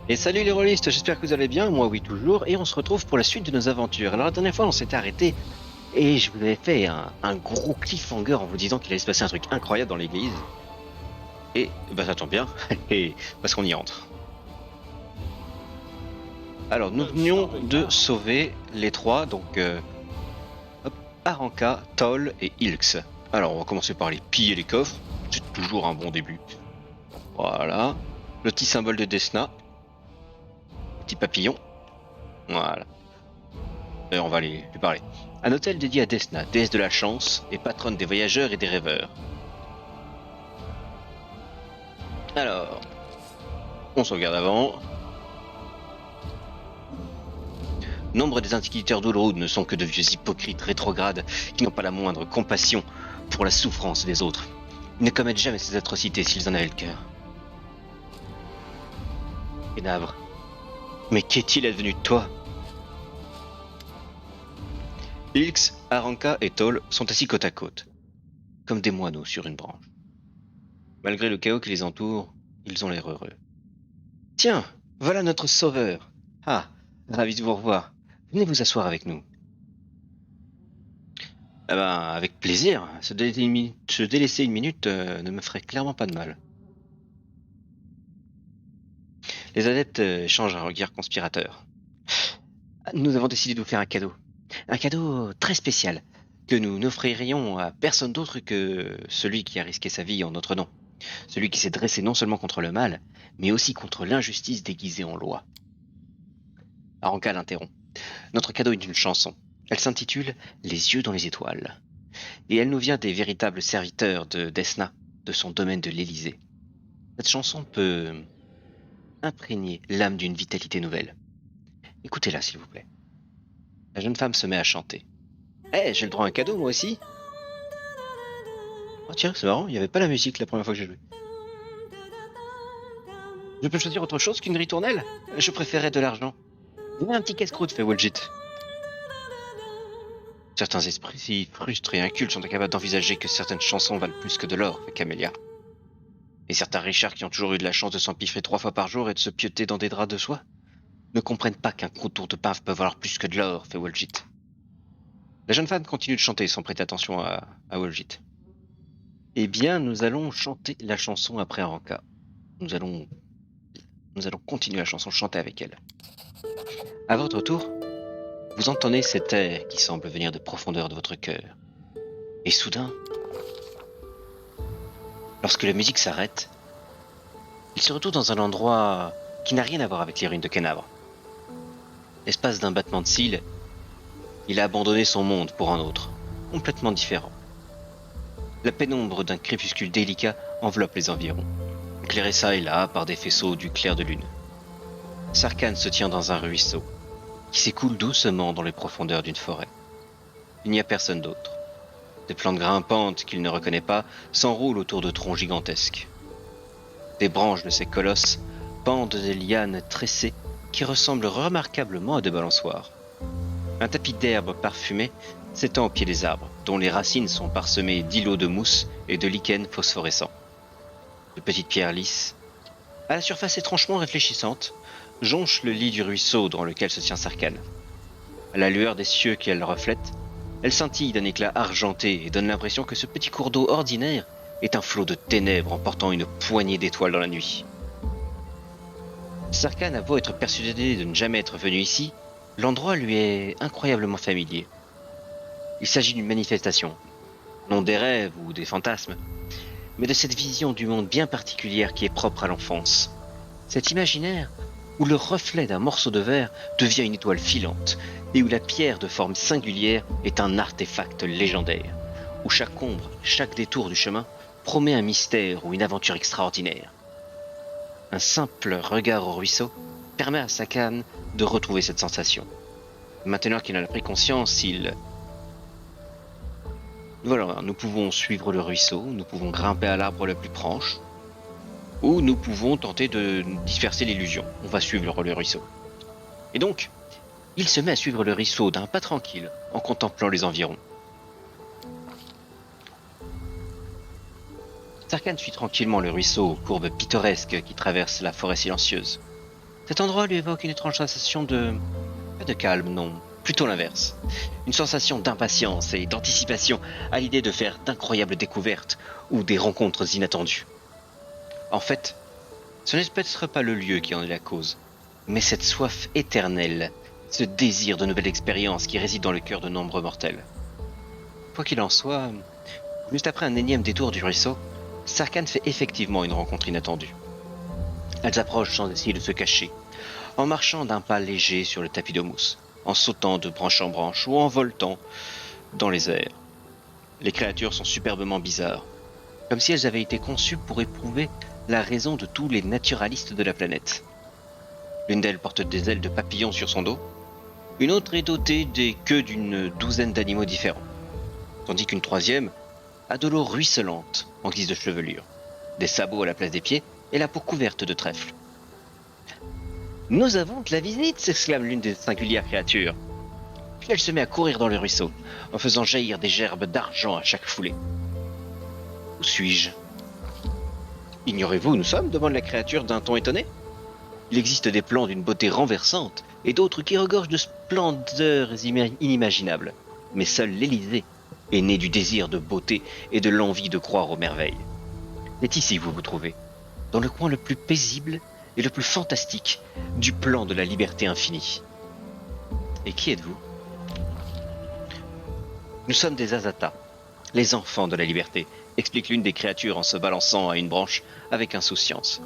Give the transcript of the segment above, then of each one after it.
Et salut les rôlistes, j'espère que vous allez bien, moi oui toujours, et on se retrouve pour la suite de nos aventures. Alors la dernière fois on s'était arrêté, et je vous avais fait un gros cliffhanger en vous disant qu'il allait se passer un truc incroyable dans l'église. Et bah ça tombe bien, et parce qu'on y entre. Alors nous No venions stopping de now. sauver les trois, donc hop, Aranka, Toll et Ilx. Alors on va commencer par les piller les coffres, c'est toujours un bon début. Voilà, le petit symbole de Desna, petit papillon, voilà. Et on va lui parler. Un hôtel dédié à Desna, déesse de la chance et patronne des voyageurs et des rêveurs. Alors, on sauvegarde avant. Nombre des inquisiteurs d'Ulrud ne sont que de vieux hypocrites rétrogrades qui n'ont pas la moindre compassion pour la souffrance des autres. Ils ne commettent jamais ces atrocités s'ils en avaient le cœur. Ténèbres, mais qu'est-il advenu de toi? Ilx, Aranka et Toll sont assis côte à côte, comme des moineaux sur une branche. Malgré le chaos qui les entoure, ils ont l'air heureux. Tiens, voilà notre sauveur. Ah, ravi de vous revoir. Venez vous asseoir avec nous. Eh ben, avec plaisir. Se délaisser une minute ne me ferait clairement pas de mal. Les adeptes échangent un regard conspirateur. Nous avons décidé de vous faire un cadeau. Un cadeau très spécial, que nous n'offririons à personne d'autre que celui qui a risqué sa vie en notre nom. Celui qui s'est dressé non seulement contre le mal, mais aussi contre l'injustice déguisée en loi. Aranka l'interrompt. Notre cadeau est une chanson. Elle s'intitule Les yeux dans les étoiles. Et elle nous vient des véritables serviteurs de Desna, de son domaine de l'Élysée. Cette chanson peut imprégner l'âme d'une vitalité nouvelle. Écoutez-la, s'il vous plaît. La jeune femme se met à chanter. Eh, j'ai le droit à un cadeau, moi aussi. Oh tiens, c'est marrant, il n'y avait pas la musique la première fois que j'ai joué. Je peux choisir autre chose qu'une ritournelle? Je préférais de l'argent. Donnez un petit casse-croûte, fait Walgit. Certains esprits si frustrés et incultes sont incapables d'envisager que certaines chansons valent plus que de l'or, fait Camélia. Et certains richards qui ont toujours eu de la chance de s'empiffrer 3 fois par jour et de se pioter dans des draps de soie ne comprennent pas qu'un croûton de pain peut valoir plus que de l'or, fait Walgit. La jeune femme continue de chanter sans prêter attention à Walgit. Eh bien, nous allons chanter la chanson après Aranka. Nous allons, nous allons continuer la chanson, chanter avec elle. À votre tour, vous entendez cet air qui semble venir de profondeur de votre cœur. Et soudain, lorsque la musique s'arrête, il se retrouve dans un endroit qui n'a rien à voir avec les ruines de Kenabre. L'espace d'un battement de cils, il a abandonné son monde pour un autre, complètement différent. La pénombre d'un crépuscule délicat enveloppe les environs, éclairé çà et là par des faisceaux du clair de lune. Sarkhan se tient dans un ruisseau, qui s'écoule doucement dans les profondeurs d'une forêt. Il n'y a personne d'autre. Des plantes grimpantes qu'il ne reconnaît pas s'enroulent autour de troncs gigantesques. Des branches de ces colosses pendent des lianes tressées qui ressemblent remarquablement à des balançoires. Un tapis d'herbes parfumées s'étend au pied des arbres, dont les racines sont parsemées d'îlots de mousse et de lichens phosphorescents. De petites pierres lisses, à la surface étrangement réfléchissante, jonchent le lit du ruisseau dans lequel se tient Sarkhan. À la lueur des cieux qu'elle reflète, elle scintille d'un éclat argenté et donne l'impression que ce petit cours d'eau ordinaire est un flot de ténèbres emportant une poignée d'étoiles dans la nuit. Sarkhan a beau être persuadé de ne jamais être venu ici, l'endroit lui est incroyablement familier. Il s'agit d'une manifestation, non des rêves ou des fantasmes, mais de cette vision du monde bien particulière qui est propre à l'enfance. Cet imaginaire où le reflet d'un morceau de verre devient une étoile filante et où la pierre de forme singulière est un artefact légendaire, où chaque ombre, chaque détour du chemin promet un mystère ou une aventure extraordinaire. Un simple regard au ruisseau permet à Sarkhan de retrouver cette sensation. Maintenant qu'il en a pris conscience, voilà, nous pouvons suivre le ruisseau, nous pouvons grimper à l'arbre le plus proche, ou nous pouvons tenter de disperser l'illusion. On va suivre le ruisseau. Et donc, il se met à suivre le ruisseau d'un pas tranquille, en contemplant les environs. Sarkhan suit tranquillement le ruisseau aux courbes pittoresques qui traversent la forêt silencieuse. Cet endroit lui évoque une étrange sensation de... pas de calme, non, plutôt l'inverse. Une sensation d'impatience et d'anticipation à l'idée de faire d'incroyables découvertes ou des rencontres inattendues. En fait, ce n'est peut-être pas le lieu qui en est la cause, mais cette soif éternelle, ce désir de nouvelles expériences qui réside dans le cœur de nombreux mortels. Quoi qu'il en soit, juste après un énième détour du ruisseau, Sarkhan fait effectivement une rencontre inattendue. Elles approchent sans essayer de se cacher, en marchant d'un pas léger sur le tapis de mousse, en sautant de branche en branche ou en voltant dans les airs. Les créatures sont superbement bizarres, comme si elles avaient été conçues pour éprouver la raison de tous les naturalistes de la planète. L'une d'elles porte des ailes de papillon sur son dos, une autre est dotée des queues d'une douzaine d'animaux différents, tandis qu'une troisième a de l'eau ruisselante en guise de chevelure, des sabots à la place des pieds et la peau couverte de trèfles. Nous avons de la visite, s'exclame l'une des singulières créatures. Puis elle se met à courir dans le ruisseau, en faisant jaillir des gerbes d'argent à chaque foulée. Où suis-je? Ignorez-vous où nous sommes demande la créature d'un ton étonné. Il existe des plans d'une beauté renversante, et d'autres qui regorgent de splendeurs inimaginables. Mais seul l'Élysée est né du désir de beauté et de l'envie de croire aux merveilles. C'est ici que vous vous trouvez, dans le coin le plus paisible et le plus fantastique du plan de la liberté infinie. Et qui êtes-vous? Nous sommes des Azata, les enfants de la liberté, explique l'une des créatures en se balançant à une branche avec insouciance.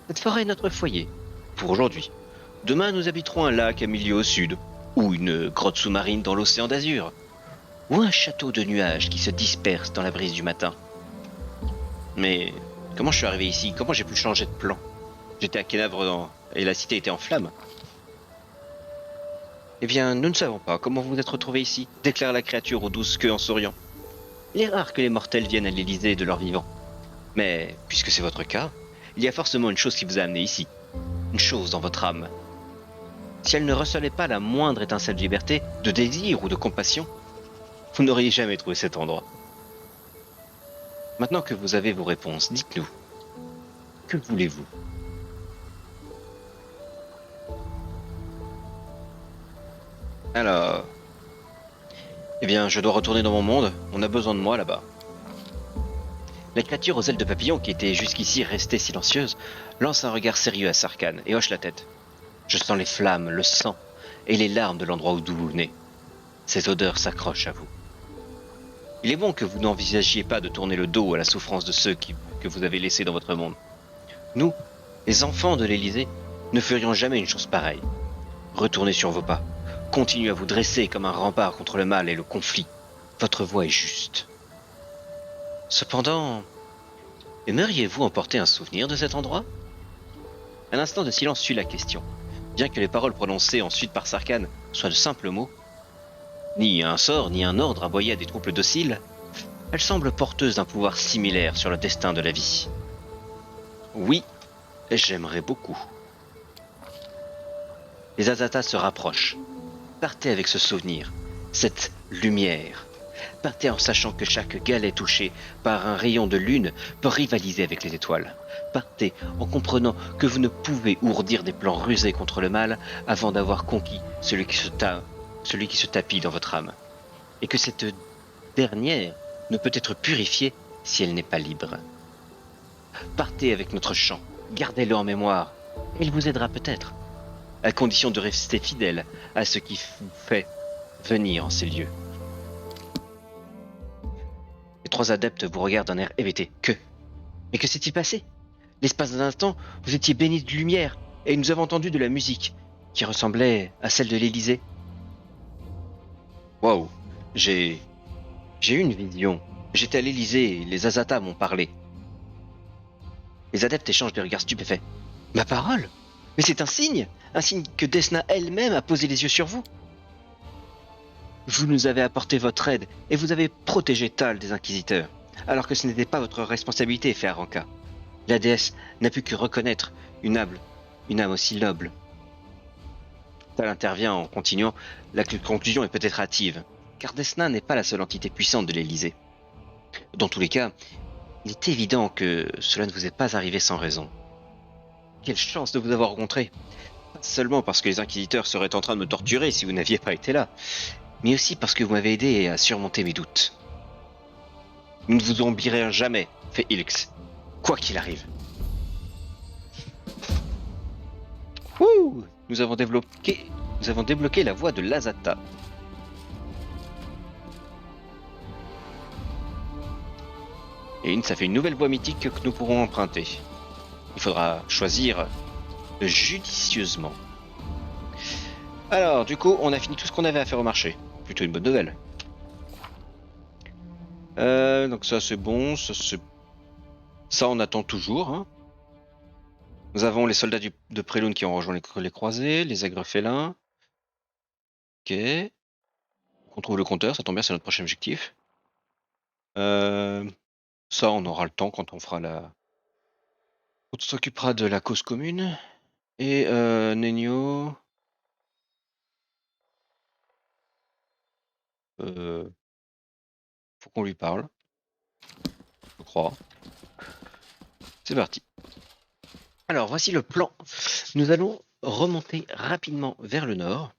Cette forêt est notre foyer, pour aujourd'hui. Demain, nous habiterons un lac à milieu au sud, ou une grotte sous-marine dans l'océan d'azur, ou un château de nuages qui se disperse dans la brise du matin. Mais comment je suis arrivé ici? Comment j'ai pu changer de plan? J'étais à Kenavre et la cité était en flammes. Eh bien, nous ne savons pas comment vous vous êtes retrouvé ici, déclare la créature aux douces queues en souriant. Il est rare que les mortels viennent à l'Élysée de leur vivant. Mais, puisque c'est votre cas, il y a forcément une chose qui vous a amené ici. Une chose dans votre âme. Si elle ne recelait pas la moindre étincelle de liberté, de désir ou de compassion, vous n'auriez jamais trouvé cet endroit. Maintenant que vous avez vos réponses, dites-nous, que voulez-vous? Alors, eh bien, je dois retourner dans mon monde, on a besoin de moi là-bas. La créature aux ailes de papillon, qui était jusqu'ici restée silencieuse, lance un regard sérieux à Sarkhan et hoche la tête. Je sens les flammes, le sang et les larmes de l'endroit d'où vous venez. Ces odeurs s'accrochent à vous. Il est bon que vous n'envisagiez pas de tourner le dos à la souffrance de ceux que vous avez laissés dans votre monde. Nous, les enfants de l'Élysée, ne ferions jamais une chose pareille. Retournez sur vos pas. Continuez à vous dresser comme un rempart contre le mal et le conflit. Votre voie est juste. Cependant, aimeriez-vous emporter un souvenir de cet endroit? Un instant de silence suit la question. Bien que les paroles prononcées ensuite par Sarkhan soient de simples mots, ni un sort ni un ordre aboyé à des troupes dociles, elles semblent porteuses d'un pouvoir similaire sur le destin de la vie. Oui, j'aimerais beaucoup. Les Azatas se rapprochent. Partez avec ce souvenir, cette lumière. Partez en sachant que chaque galet touché par un rayon de lune peut rivaliser avec les étoiles. Partez en comprenant que vous ne pouvez ourdir des plans rusés contre le mal avant d'avoir conquis celui qui se tapit dans votre âme. Et que cette dernière ne peut être purifiée si elle n'est pas libre. Partez avec notre chant, gardez-le en mémoire, et il vous aidera peut-être, à condition de rester fidèle à ce qui vous fait venir en ces lieux. Les trois adeptes vous regardent d'un air hébété. Mais que s'est-il passé? L'espace d'un instant, vous étiez bénis de lumière, et nous avons entendu de la musique, qui ressemblait à celle de l'Élysée. Waouh, j'ai eu une vision. J'étais à l'Élysée et les Azata m'ont parlé. Les adeptes échangent des regards stupéfaits. Ma parole? Mais c'est un signe que Desna elle-même a posé les yeux sur vous. Vous nous avez apporté votre aide et vous avez protégé Tal des inquisiteurs, alors que ce n'était pas votre responsabilité, Fearanka. La déesse n'a pu que reconnaître une âme aussi noble. Tal intervient en continuant. La conclusion est peut-être hâtive, car Desna n'est pas la seule entité puissante de l'Élysée. Dans tous les cas, il est évident que cela ne vous est pas arrivé sans raison. Quelle chance de vous avoir rencontré. Pas seulement parce que les inquisiteurs seraient en train de me torturer si vous n'aviez pas été là, mais aussi parce que vous m'avez aidé à surmonter mes doutes. Nous ne vous oublierons jamais, fait Ilx, quoi qu'il arrive. Ouh, nous avons débloqué la voie de Lazata. Et ça fait une nouvelle voie mythique que nous pourrons emprunter. Il faudra choisir judicieusement. Alors, du coup, on a fini tout ce qu'on avait à faire au marché. Plutôt une bonne nouvelle. Donc ça c'est bon, ça on attend toujours. Hein. Nous avons les soldats de Prélune qui ont rejoint les croisés, les aigres félins. Ok. On trouve le compteur, ça tombe bien, c'est notre prochain objectif. Ça on aura le temps quand on fera la... Quand on s'occupera de la cause commune. Et Nenio... faut qu'on lui parle. Je crois. C'est parti. Alors voici le plan. Nous allons remonter rapidement vers le nord,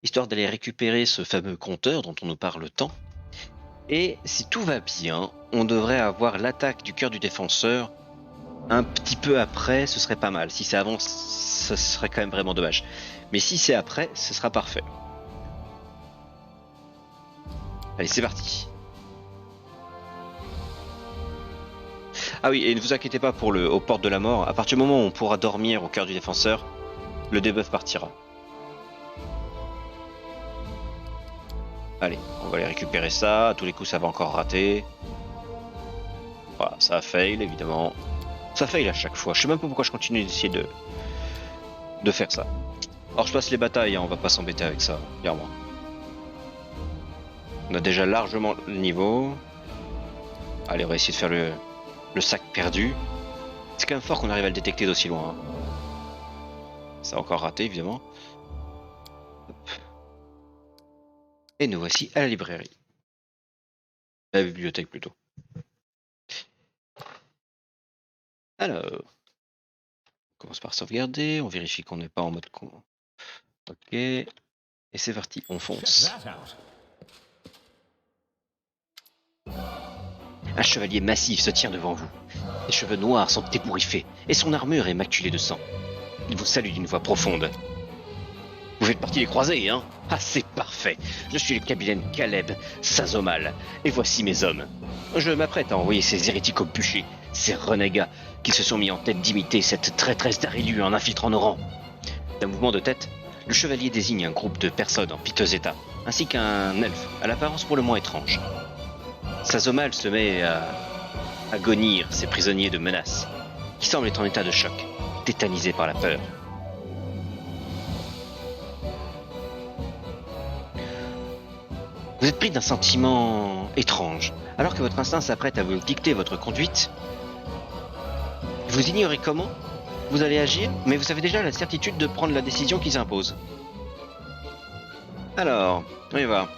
histoire d'aller récupérer ce fameux compteur dont on nous parle tant. Et si tout va bien, on devrait avoir l'attaque du cœur du défenseur un petit peu après, ce serait pas mal. Si ça avance, ce serait quand même vraiment dommage. Mais si c'est après, ce sera parfait. Allez, c'est parti. Ah oui, et ne vous inquiétez pas pour aux portes de la mort. À partir du moment où on pourra dormir au cœur du défenseur, le debuff partira. Allez, on va aller récupérer ça. À tous les coups, ça va encore rater. Voilà, ça a fail, évidemment. Ça fail à chaque fois. Je sais même pas pourquoi je continue d'essayer de faire ça. Alors je passe les batailles, hein, on va pas s'embêter avec ça, clairement. On a déjà largement le niveau. Allez, on va essayer de faire le sac perdu. C'est quand même fort qu'on arrive à le détecter d'aussi loin. Hein. Ça a encore raté, évidemment. Hop. Et nous voici à la librairie. À la bibliothèque, plutôt. Alors, on commence par sauvegarder, on vérifie qu'on n'est pas en mode con. Ok, et c'est parti, on fonce. Un chevalier massif se tient devant vous. Ses cheveux noirs sont ébouriffés, et son armure est maculée de sang. Il vous salue d'une voix profonde. Vous faites partie des croisés, hein? Ah, c'est parfait. Je suis le capitaine Caleb Sazomal, et voici mes hommes. Je m'apprête à envoyer ces hérétiques au bûcher, ces renégats qui se sont mis en tête d'imiter cette traîtresse d'Arilu en infiltrant nos rangs. D'un mouvement de tête, le chevalier désigne un groupe de personnes en piteux état, ainsi qu'un elfe, à l'apparence pour le moins étrange. Sazomal se met à agonir ses prisonniers de menaces, qui semblent être en état de choc, tétanisés par la peur. Vous êtes pris d'un sentiment étrange, alors que votre instinct s'apprête à vous dicter votre conduite. Vous ignorez comment vous allez agir, mais vous avez déjà la certitude de prendre la décision qui s'impose. Alors, on y va.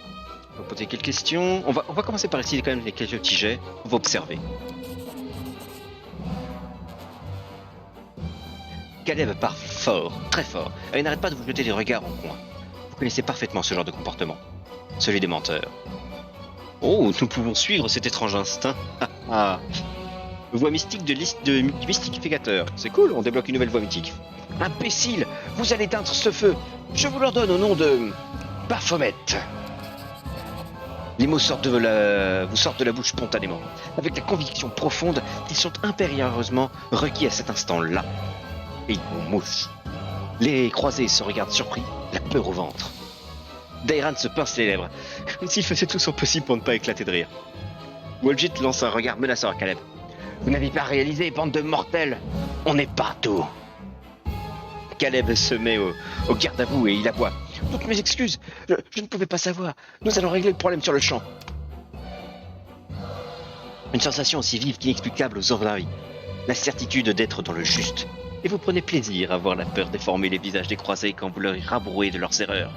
On va poser quelques questions. On va commencer par essayer quand même les quelques petits jets. On va observer. Caleb part fort, très fort, et il n'arrête pas de vous jeter des regards en coin. Vous connaissez parfaitement ce genre de comportement. Celui des menteurs. Oh, nous pouvons suivre cet étrange instinct. Voie mystique du mystificateur. C'est cool, on débloque une nouvelle voie mythique. Imbécile, vous allez éteindre ce feu. Je vous l'ordonne au nom de Baphomet. Les mots vous sortent de la bouche spontanément, avec la conviction profonde qu'ils sont impérieusement requis à cet instant-là. Et ils vous mouchent. Les croisés se regardent surpris, la peur au ventre. Dairan se pince les lèvres, comme s'il faisait tout son possible pour ne pas éclater de rire. Walgit lance un regard menaçant à Caleb. Vous n'avez pas réalisé, bande de mortels. On est partout. Caleb se met au garde à vous et il aboie. Toutes mes excuses, je ne pouvais pas savoir. Nous allons régler le problème sur le champ. Une sensation aussi vive qu'inexplicable aux environs. La certitude d'être dans le juste. Et vous prenez plaisir à voir la peur déformer les visages des croisés quand vous leur rabrouez de leurs erreurs.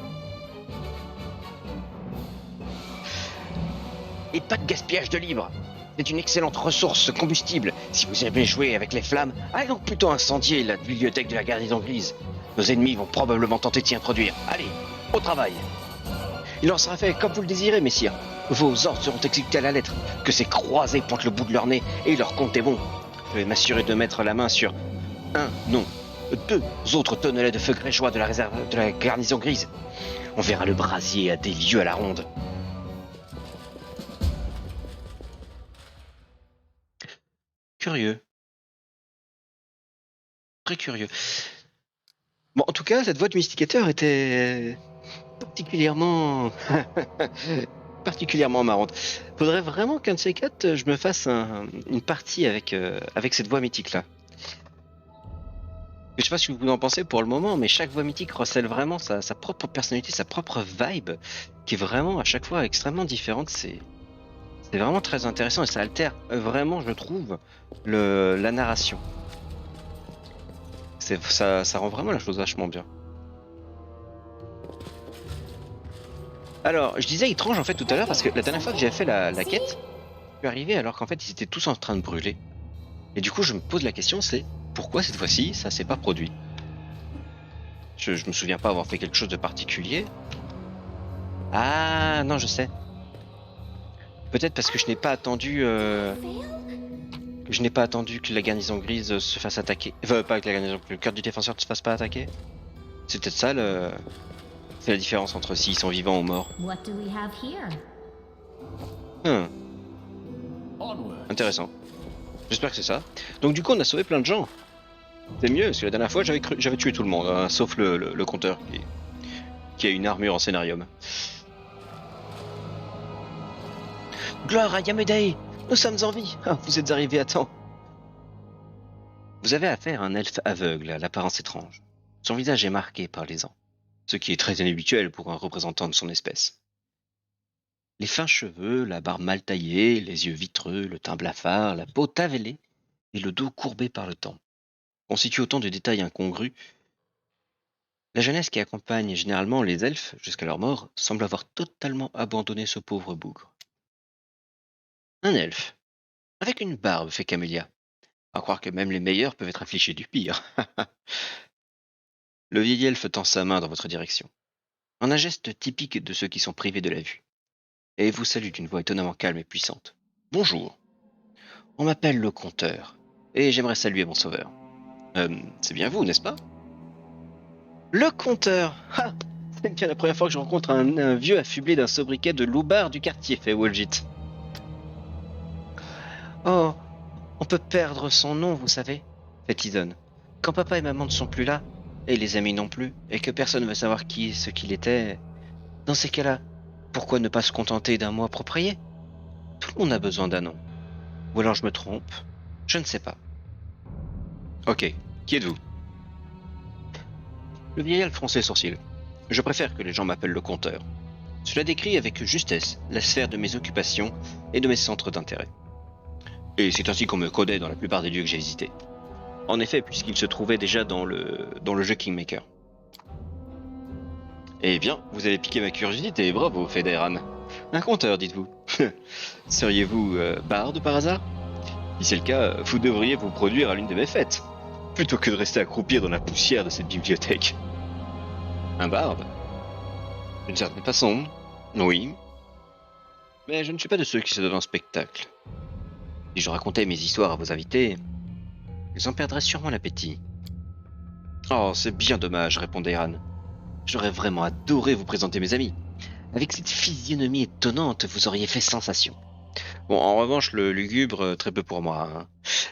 Et pas de gaspillage de livres. C'est une excellente ressource combustible. Si vous aimez jouer avec les flammes, allez donc plutôt incendier la bibliothèque de la garnison grise. Nos ennemis vont probablement tenter de s'y introduire. Allez, au travail. Il en sera fait comme vous le désirez, messire. Vos ordres seront exécutés à la lettre. Que ces croisés pointent le bout de leur nez et leur compte est bon. Je vais m'assurer de mettre la main sur non, 2 autres tonnelets de feu grégeois de la réserve de la garnison grise. On verra le brasier à des lieues à la ronde. Curieux. Très curieux. Bon, en tout cas, cette voix du mysticateur était particulièrement particulièrement marrante. Faudrait vraiment qu'un de ces quatre, je me fasse une partie avec cette voix mythique là. Je sais pas ce que vous en pensez pour le moment, mais chaque voix mythique recèle vraiment sa propre personnalité, sa propre vibe, qui est vraiment à chaque fois extrêmement différente. C'est vraiment très intéressant et ça altère vraiment, je trouve, la narration. Ça rend vraiment la chose vachement bien. Alors, je disais étrange en fait tout à l'heure parce que la dernière fois que j'avais fait la quête, je suis arrivé alors qu'en fait ils étaient tous en train de brûler. Et du coup, je me pose la question, c'est pourquoi cette fois-ci ça s'est pas produit? Je me souviens pas avoir fait quelque chose de particulier. Ah non, je sais. Peut-être parce que je n'ai pas attendu que la garnison grise se fasse attaquer. Enfin, pas que la garnison, que le cœur du défenseur ne se fasse pas attaquer. C'est peut-être ça c'est la différence entre s'ils sont vivants ou morts. Intéressant. J'espère que c'est ça. Donc du coup, on a sauvé plein de gens. C'est mieux, parce que la dernière fois, j'avais tué tout le monde, hein, sauf le compteur qui a une armure en scénarium. Gloire à Yamedei! Nous sommes en vie! Ah, vous êtes arrivés à temps. Vous avez affaire à un elfe aveugle à l'apparence étrange. Son visage est marqué par les ans, ce qui est très inhabituel pour un représentant de son espèce. Les fins cheveux, la barbe mal taillée, les yeux vitreux, le teint blafard, la peau tavelée et le dos courbé par le temps constituent autant de détails incongrus. La jeunesse qui accompagne généralement les elfes jusqu'à leur mort semble avoir totalement abandonné ce pauvre bougre. Un elfe, avec une barbe, fait Camélia. À croire que même les meilleurs peuvent être affligés du pire. Le vieil elfe tend sa main dans votre direction, en un geste typique de ceux qui sont privés de la vue, et vous salue d'une voix étonnamment calme et puissante. Bonjour, on m'appelle le Conteur, et j'aimerais saluer mon sauveur. C'est bien vous, n'est-ce pas? Le Conteur! Ah, c'est bien la première fois que je rencontre un vieux affublé d'un sobriquet de loupard du quartier, fait Wolgit. Oh, on peut perdre son nom, vous savez, fait Tizon. Quand papa et maman ne sont plus là, et les amis non plus, et que personne ne veut savoir qui est ce qu'il était, dans ces cas-là, pourquoi ne pas se contenter d'un mot approprié? Tout le monde a besoin d'un nom. Ou alors je me trompe, je ne sais pas. Ok, qui êtes-vous? Le vieillard fronçait les sourcils. Je préfère que les gens m'appellent le Conteur. Cela décrit avec justesse la sphère de mes occupations et de mes centres d'intérêt. Et c'est ainsi qu'on me connaît dans la plupart des lieux que j'ai visités. En effet, puisqu'il se trouvait déjà dans le jeu Kingmaker. Eh bien, vous avez piqué ma curiosité, bravo, Federan. Un conteur, dites-vous. Seriez-vous barde par hasard? Si c'est le cas, vous devriez vous produire à l'une de mes fêtes, plutôt que de rester accroupi dans la poussière de cette bibliothèque. Un barde? D'une certaine façon, oui. Mais je ne suis pas de ceux qui se donnent en spectacle. Si je racontais mes histoires à vos invités, ils en perdraient sûrement l'appétit. Oh, c'est bien dommage, répondait Anne. J'aurais vraiment adoré vous présenter mes amis. Avec cette physionomie étonnante, vous auriez fait sensation. Bon, en revanche, le lugubre, très peu pour moi. Hein.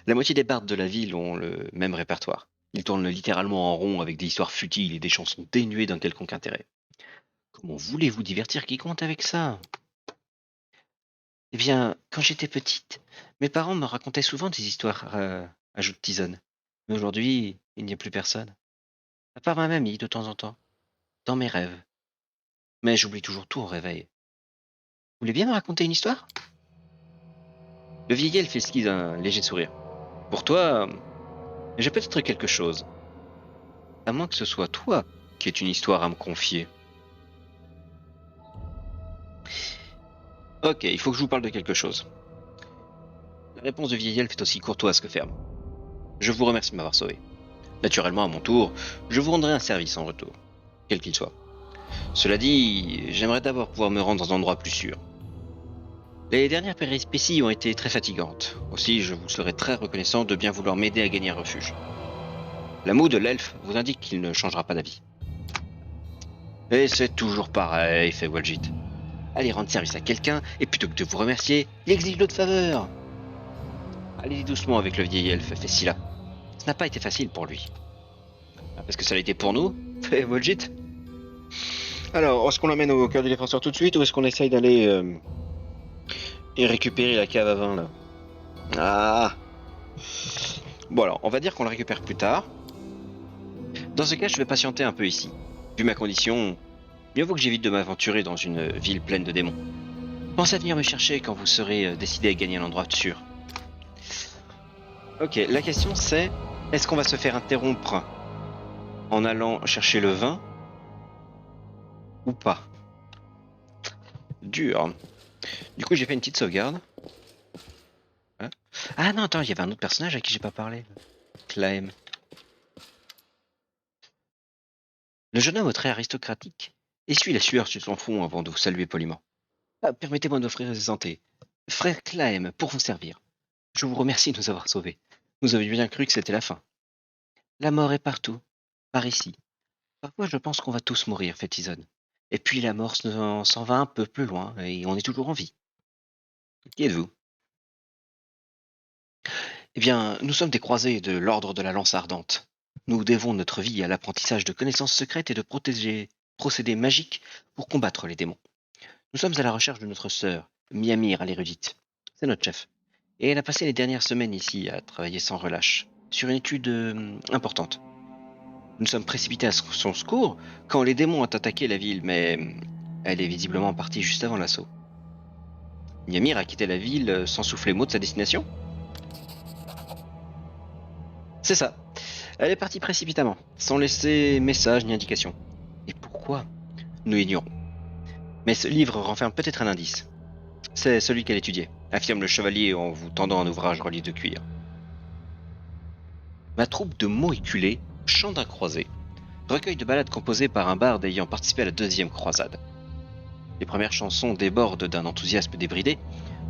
La moitié des bardes de la ville ont le même répertoire. Ils tournent littéralement en rond avec des histoires futiles et des chansons dénuées d'un quelconque intérêt. Comment voulez-vous divertir quiconque avec ça? Eh bien, quand j'étais petite, mes parents me racontaient souvent des histoires, ajoute Tizone. Mais aujourd'hui, il n'y a plus personne. À part ma mamie, de temps en temps. Dans mes rêves. Mais j'oublie toujours tout au réveil. Vous voulez bien me raconter une histoire? Le vieil elfe esquisse un léger sourire. Pour toi, j'ai peut-être quelque chose. À moins que ce soit toi qui aies une histoire à me confier. Ok, il faut que je vous parle de quelque chose. La réponse du vieil elfe est aussi courtoise que ferme. Je vous remercie de m'avoir sauvé. Naturellement, à mon tour, je vous rendrai un service en retour, quel qu'il soit. Cela dit, j'aimerais d'abord pouvoir me rendre dans un endroit plus sûr. Les dernières péripéties ont été très fatigantes. Aussi, je vous serai très reconnaissant de bien vouloir m'aider à gagner un refuge. La moue de l'elfe vous indique qu'il ne changera pas d'avis. Et c'est toujours pareil, fait Walgit. Allez rendre service à quelqu'un, et plutôt que de vous remercier, il exige d'autres faveurs. Allez doucement avec le vieil elfe, fait Scylla. Ce n'a pas été facile pour lui. Parce que ça l'a été pour nous, fait Walgit. Alors, est-ce qu'on l'amène au cœur du défenseur tout de suite, ou est-ce qu'on essaye d'aller et récupérer la cave à vin, là? Ah. Bon alors, on va dire qu'on le récupère plus tard. Dans ce cas, je vais patienter un peu ici. Vu ma condition, mieux vaut que j'évite de m'aventurer dans une ville pleine de démons. Pensez à venir me chercher quand vous serez décidé à gagner un endroit sûr. Ok, la question c'est, est-ce qu'on va se faire interrompre en allant chercher le vin ou pas? Dur. Du coup, j'ai fait une petite sauvegarde. Hein. Ah non, attends, il y avait un autre personnage à qui j'ai pas parlé. Clem. Le jeune homme au trait aristocratique essuie la sueur sur son front avant de vous saluer poliment. Ah, permettez-moi d'offrir des santé. Frère Clem, pour vous servir. Je vous remercie de nous avoir sauvés. Nous avions bien cru que c'était la fin. La mort est partout, par ici. Parfois je pense qu'on va tous mourir, fait Tyson. Et puis la mort s'en va un peu plus loin, et on est toujours en vie. Qui êtes-vous? Eh bien, nous sommes des croisés de l'ordre de la lance ardente. Nous devons notre vie à l'apprentissage de connaissances secrètes et de protéger procédés magiques pour combattre les démons. Nous sommes à la recherche de notre sœur, Miamir à l'érudite. C'est notre chef. Et elle a passé les dernières semaines ici à travailler sans relâche, sur une étude importante. Nous sommes précipités à son secours quand les démons ont attaqué la ville, mais elle est visiblement partie juste avant l'assaut. Miamir a quitté la ville sans souffler mot de sa destination? C'est ça. Elle est partie précipitamment, sans laisser message ni indication. Et pourquoi? Nous ignorons. Mais ce livre renferme peut-être un indice. C'est celui qu'elle étudiait, affirme le chevalier en vous tendant un ouvrage relié de cuir. Ma troupe de mots éculés, chant d'un croisé, recueil de ballades composées par un barde ayant participé à la deuxième croisade. Les premières chansons débordent d'un enthousiasme débridé,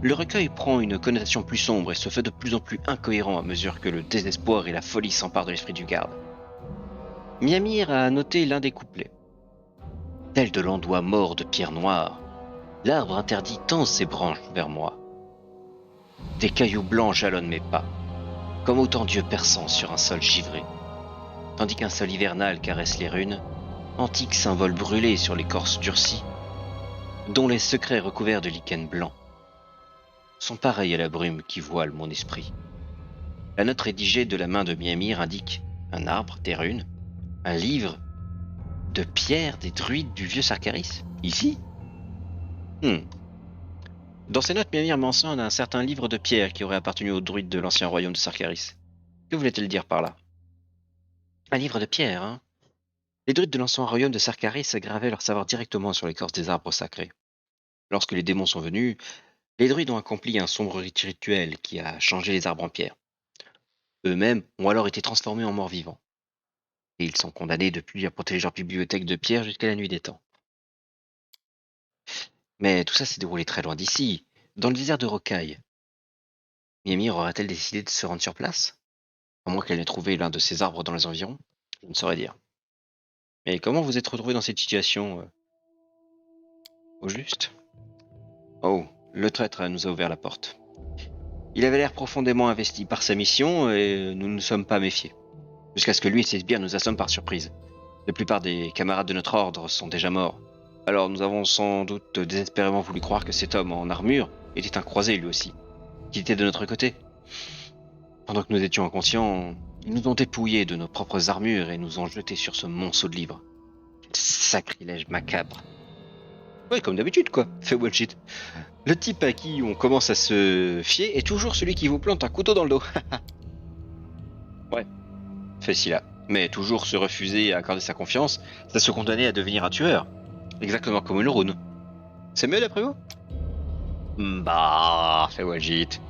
le recueil prend une connotation plus sombre et se fait de plus en plus incohérent à mesure que le désespoir et la folie s'emparent de l'esprit du garde. Miamir a noté l'un des couplets. Tel de l'endoit mort de pierre noire, l'arbre interdit tend ses branches vers moi. Des cailloux blancs jalonnent mes pas, comme autant d'yeux perçants sur un sol givré. Tandis qu'un sol hivernal caresse les runes, antique symbole brûlé sur l'écorce durcie, dont les secrets recouverts de lichen blanc sont pareils à la brume qui voile mon esprit. La note rédigée de la main de Miamir indique un arbre, des runes, un livre de pierre des druides du vieux Sarkaris. Ici? Dans ses notes, Miamir mentionne un certain livre de pierre qui aurait appartenu aux druides de l'ancien royaume de Sarkaris. Que voulait-elle dire par là? Un livre de pierre, hein? Les druides de l'ancien royaume de Sarkaris gravaient leur savoir directement sur l'écorce des arbres sacrés. Lorsque les démons sont venus, les druides ont accompli un sombre rituel qui a changé les arbres en pierre. Eux-mêmes ont alors été transformés en morts vivants. Et ils sont condamnés depuis à protéger leur bibliothèque de pierre jusqu'à la nuit des temps. Mais tout ça s'est déroulé très loin d'ici, dans le désert de Rocaille. Miamir aura-t-elle décidé de se rendre sur place? À moins qu'elle n'ait trouvé l'un de ces arbres dans les environs? Je ne saurais dire. Mais comment vous êtes retrouvé dans cette situation au juste? Oh, le traître nous a ouvert la porte. Il avait l'air profondément investi par sa mission et nous ne nous sommes pas méfiés. Jusqu'à ce que lui et ses sbires nous assomment par surprise. La plupart des camarades de notre ordre sont déjà morts. Alors nous avons sans doute désespérément voulu croire que cet homme en armure était un croisé lui aussi, qu'il était de notre côté. Pendant que nous étions inconscients, ils nous ont dépouillés de nos propres armures et nous ont jetés sur ce monceau de livres. Sacrilège macabre. Ouais, comme d'habitude quoi, fait bullshit. Le type à qui on commence à se fier est toujours celui qui vous plante un couteau dans le dos. Ouais, fait Scylla. Mais toujours se refuser à accorder sa confiance, c'est se condamner à devenir un tueur. Exactement comme une rune. C'est mieux d'après vous? Bah, fait Walgit.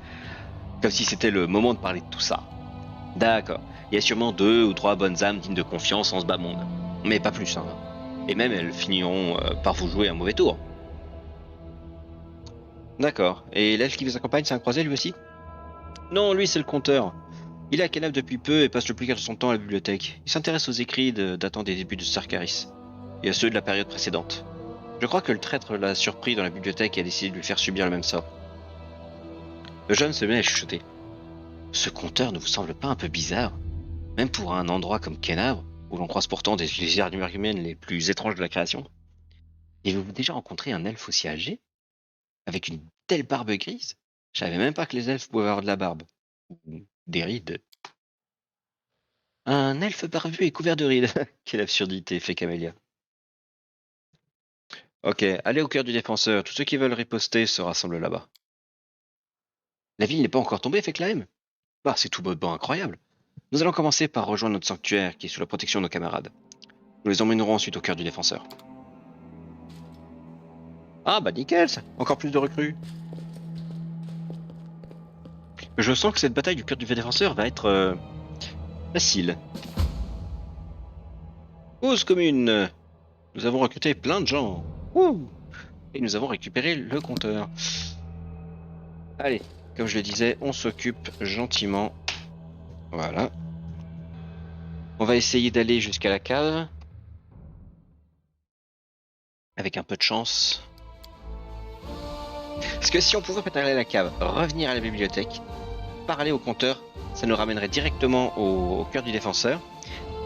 Comme si c'était le moment de parler de tout ça. D'accord. Il y a sûrement 2 ou 3 bonnes âmes dignes de confiance en ce bas monde. Mais pas plus, hein. Et même elles finiront par vous jouer un mauvais tour. D'accord. Et l'elfe qui vous accompagne, c'est un croisé lui aussi? Non, lui c'est le conteur. Il est à Kenab depuis peu et passe le plus clair de son temps à la bibliothèque. Il s'intéresse aux écrits datant des débuts de Sarkaris, et à ceux de la période précédente. Je crois que le traître l'a surpris dans la bibliothèque et a décidé de lui faire subir le même sort. Le jeune se met à chuchoter. Ce conteur ne vous semble pas un peu bizarre? Même pour un endroit comme Kenab, où l'on croise pourtant des légères humaines les plus étranges de la création. Avez-vous déjà rencontré un elfe aussi âgé? Avec une telle barbe grise? Je savais même pas que les elfes pouvaient avoir de la barbe. Ou des rides. Un elfe barbu et couvert de rides. Quelle absurdité, fait Camélia. Ok, allez au cœur du défenseur. Tous ceux qui veulent riposter se rassemblent là-bas. La ville n'est pas encore tombée, fait Claim. Bah, c'est tout bonnement incroyable. Nous allons commencer par rejoindre notre sanctuaire qui est sous la protection de nos camarades. Nous les emmènerons ensuite au cœur du défenseur. Ah bah nickel, ça. Encore plus de recrues. Je sens que cette bataille du cœur du défenseur va être facile. Cause commune. Nous avons recruté plein de gens. Ouh. Et nous avons récupéré le compteur. Allez, comme je le disais, on s'occupe gentiment. Voilà. On va essayer d'aller jusqu'à la cave. Avec un peu de chance. Parce que si on pouvait pas aller à la cave, revenir à la bibliothèque, parler au compteur, ça nous ramènerait directement au cœur du défenseur.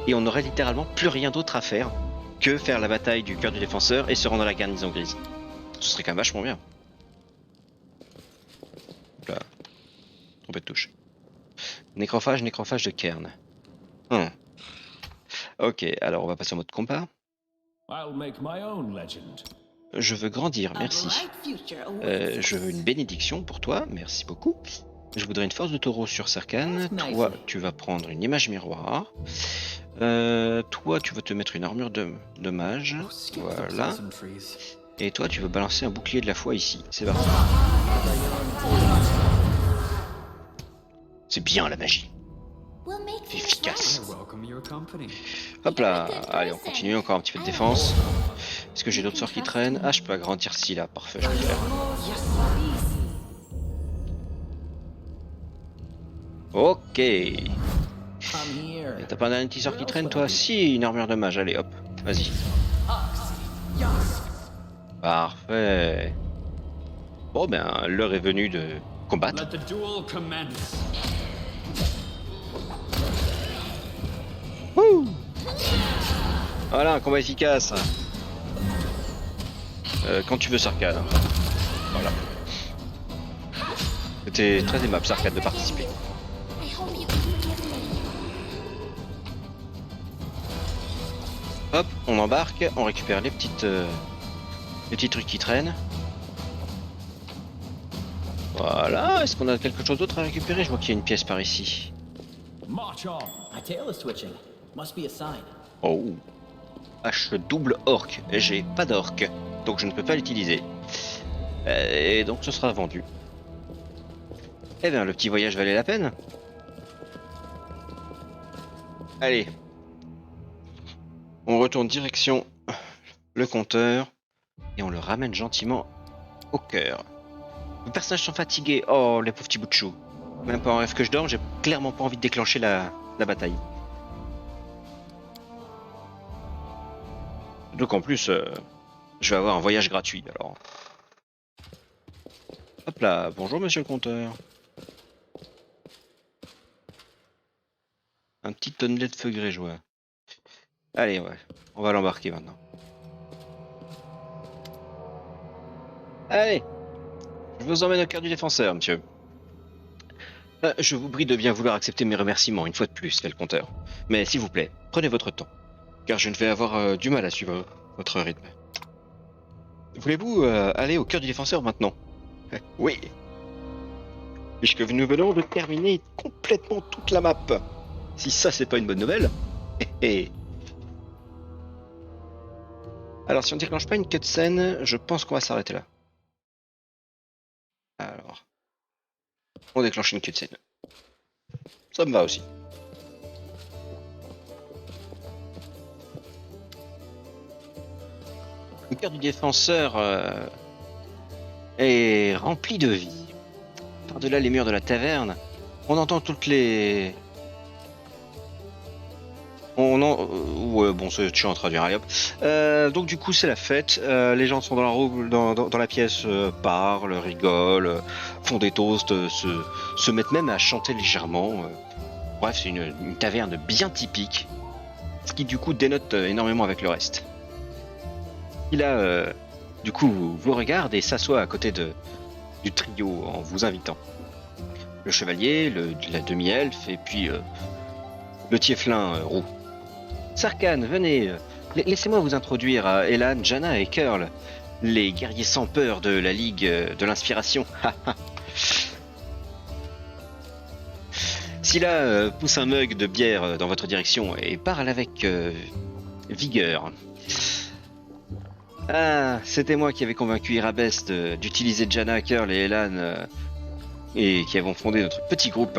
Et on n'aurait littéralement plus rien d'autre à faire que faire la bataille du cœur du défenseur et se rendre à la garnison grise. Ce serait quand même vachement bien. Là. Trompette de touche. Nécrophage de Cairn. Ok, alors on va passer en mode combat. Je veux grandir, merci. Je veux une bénédiction pour toi, merci beaucoup. Je voudrais une force de taureau sur Sarkhan. Toi, tu vas prendre une image miroir. Toi, tu vas te mettre une armure de mage. Voilà. Et toi, tu veux balancer un bouclier de la foi ici. C'est parti. C'est bien la magie. C'est efficace. Hop là. Allez, on continue. Encore un petit peu de défense. Est-ce que j'ai d'autres sorts qui traînent? Ah, je peux agrandir ci là. Parfait, je vais le faire. Ok. T'as pas un dernier petit sort qui traîne toi? Si, une armure de mage. Allez, hop. Vas-y. Parfait. Bon ben, l'heure est venue de combattre. Wouh! Voilà, un combat efficace. Quand tu veux, Sarkhan. Voilà. C'était très aimable, Sarkhan, de participer. Hop, on embarque, on récupère les petits trucs qui traînent. Voilà, est-ce qu'on a quelque chose d'autre à récupérer? Je vois qu'il y a une pièce par ici. Oh, hache double orc. J'ai pas d'orc, donc je ne peux pas l'utiliser. Et donc ce sera vendu. Eh bien, le petit voyage valait la peine. Allez. On retourne direction le compteur et on le ramène gentiment au cœur. Les personnages sont fatigués. Oh, les pauvres petits bouts de chou. Même pas en rêve que je dors, j'ai clairement pas envie de déclencher la bataille. Donc en plus, je vais avoir un voyage gratuit alors. Hop là, bonjour monsieur le compteur. Un petit tonnelet de feu grégeois. Allez, ouais, on va l'embarquer maintenant. Allez, je vous emmène au cœur du défenseur, monsieur. Je vous prie de bien vouloir accepter mes remerciements une fois de plus, fait le compteur. Mais s'il vous plaît, prenez votre temps, car je ne vais avoir du mal à suivre votre rythme. Voulez-vous aller au cœur du défenseur maintenant? Oui. Puisque nous venons de terminer complètement toute la map. Si ça, c'est pas une bonne nouvelle. Alors, si on déclenche pas une cutscene, je pense qu'on va s'arrêter là. Alors. On déclenche une cutscene. Ça me va aussi. Le cœur du défenseur est rempli de vie. Par-delà les murs de la taverne, on entend toutes les... ouais, bon, je suis en train de traduire, allez hop. Donc du coup, c'est la fête. Les gens sont dans dans la pièce, parlent, rigolent, font des toasts, se mettent même à chanter légèrement. Bref, c'est une taverne bien typique, ce qui du coup dénote énormément avec le reste. Il a, du coup, vous regarde et s'assoit à côté du trio en vous invitant. Le chevalier, la demi-elfe et puis le tieflin roux. Sarkhan, venez, laissez-moi vous introduire à Elan, Janna et Curl, les guerriers sans peur de la Ligue de l'Inspiration. Scylla pousse un mug de bière dans votre direction et parle avec vigueur. Ah, c'était moi qui avais convaincu Irabest d'utiliser Janna, Curl et Elan et qui avons fondé notre petit groupe.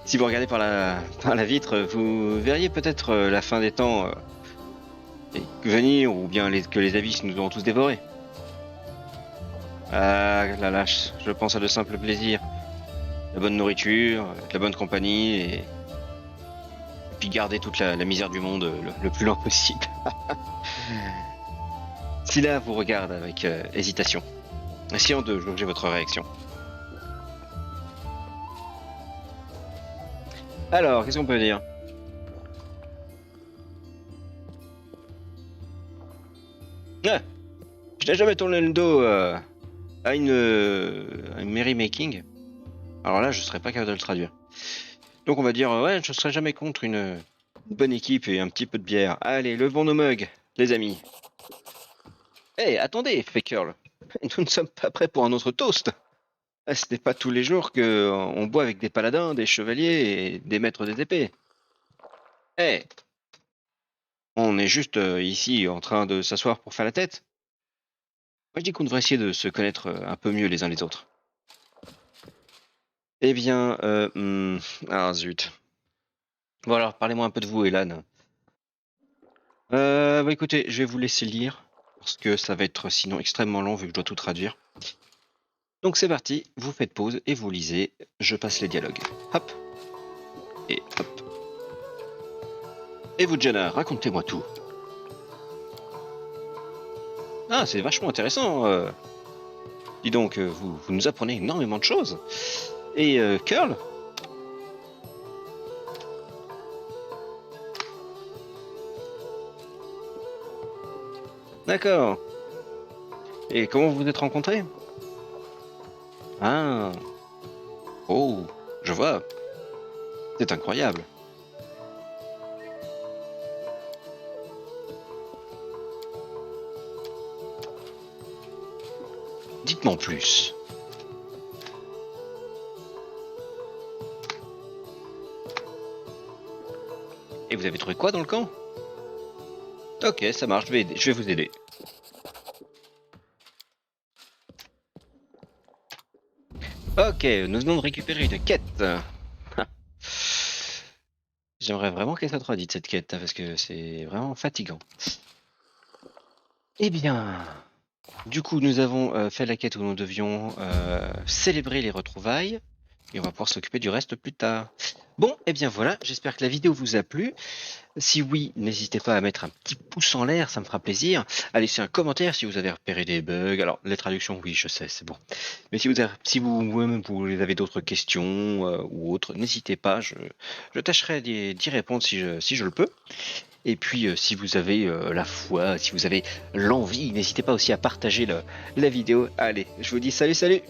Si vous regardez par la vitre, vous verriez peut-être la fin des temps venir, ou bien que les abysses nous auront tous dévorés. Ah la lâche, je pense à de simples plaisirs. La bonne nourriture, la bonne compagnie, et puis garder toute la misère du monde le plus lent possible. Scylla vous regarde avec hésitation, essayant de jauger votre réaction. Alors, qu'est-ce qu'on peut dire? Ah, je n'ai jamais tourné le dos à une merrymaking. Alors là, je serais pas capable de le traduire. Donc on va dire, ouais, je serais jamais contre une bonne équipe et un petit peu de bière. Allez, levons nos mugs, les amis. Hé, attendez, fait Curl. Nous ne sommes pas prêts pour un autre toast. Ce n'est pas tous les jours que on boit avec des paladins, des chevaliers et des maîtres des épées. Hé, on est juste ici en train de s'asseoir pour faire la tête. Moi je dis qu'on devrait essayer de se connaître un peu mieux les uns les autres. Eh bien, ah zut. Bon alors, parlez-moi un peu de vous, Elan. Bah écoutez, je vais vous laisser lire, parce que ça va être sinon extrêmement long vu que je dois tout traduire. Donc c'est parti, vous faites pause et vous lisez, je passe les dialogues. Hop. Et hop. Et vous, Janna, racontez-moi tout. Ah, c'est vachement intéressant. Dis donc, vous nous apprenez énormément de choses. Et Curl? D'accord. Et comment vous vous êtes rencontrés? Ah. Oh, je vois. C'est incroyable. Dites-moi en plus. Et vous avez trouvé quoi dans le camp? Ok, ça marche, je vais vous aider. Ok, nous venons de récupérer une quête. J'aimerais vraiment qu'elle soit traduite cette quête, parce que c'est vraiment fatigant. Eh bien, du coup, nous avons fait la quête où nous devions célébrer les retrouvailles. Et on va pouvoir s'occuper du reste plus tard. Bon, et bien voilà, j'espère que la vidéo vous a plu. Si oui, n'hésitez pas à mettre un petit pouce en l'air, ça me fera plaisir. À laisser un commentaire si vous avez repéré des bugs. Alors, les traductions, oui, je sais, c'est bon. Mais si vous avez d'autres questions ou autres, n'hésitez pas, je tâcherai d'y répondre si je le peux. Et puis, si vous avez la foi, si vous avez l'envie, n'hésitez pas aussi à partager la vidéo. Allez, je vous dis salut, salut!